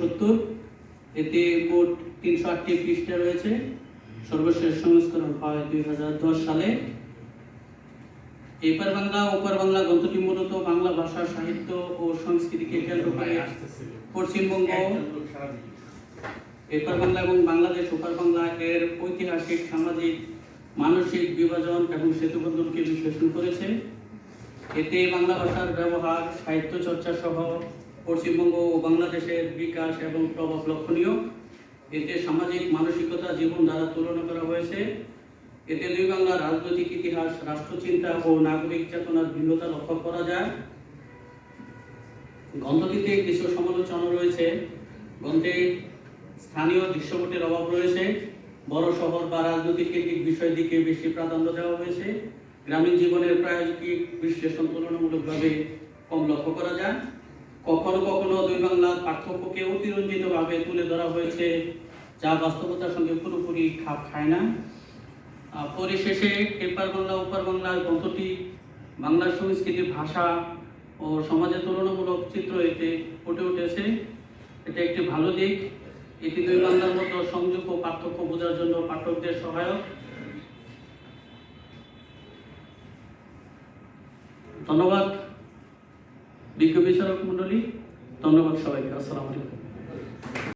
70 এতে মোট 308টি পৃষ্ঠা রয়েছে। সর্বশেষ সংস্করণ হয় 2010 সালে। এপার বাংলা ওপার বাংলা গ্রন্থটি মূলত বাংলা ভাষা সাহিত্য ও সংস্কৃতিকে কেন্দ্র করে পশ্চিমবঙ্গ, এপার বাংলা এবং বাংলাদেশ ওপার বাংলা এর ঐতিহাসিক, সামাজিক, মানসিক বিভাজন এবং সেতুবন্ধনকে বিশ্লেষণ করেছে। এতে বাংলা ভাষার ব্যবহার, সাহিত্য চর্চা সহ পশ্চিমবঙ্গ ও বাংলাদেশের বিকাশ এবং প্রভাব লক্ষণীয়। এতে সামাজিক মানসিকতা, জীবনধারা তুলনা করা হয়েছে। এতে দুই বাংলার রাজনৈতিক ইতিহাস, রাষ্ট্রচিন্তা ও নাগরিক চেতনার ভিন্নতা লক্ষ্য করা যায়। গ্রন্থটিতে কিছু সমালোচনা রয়েছে। গ্রন্থে স্থানীয় দৃশ্যপটের অভাব রয়েছে। বড় শহর বা রাজনৈতিক কেন্দ্রিক বিষয়ের দিকে বেশি প্রাধান্য দেওয়া হয়েছে। গ্রামীণ জীবনের প্রায়োগিক বিশ্লেষণ তুলনামূলকভাবে কম লক্ষ্য করা যায়। কখনো কখনো দুই বাংলার পার্থক্যকে অতিরঞ্জিতভাবে তুলে ধরা হয়েছে, যা বাস্তবতার সঙ্গে পুরোপুরি খাপ খায় না। পরিশেষে এপার বাংলা ওপার বাংলার গ্রন্থটি বাংলার সংস্কৃতি, ভাষা ও সমাজের তুলনামূলক চিত্র এতে ফুটে উঠেছে। এটা একটি ভালো দিক। এটি দুই বাংলার মতো সংযোগ ও পার্থক্য বোঝার জন্য পাঠকদের সহায়ক। ধন্যবাদ বিজ্ঞ বিচারক মণ্ডলী, ধন্যবাদ সবাইকে। আসসালামু আলাইকুম।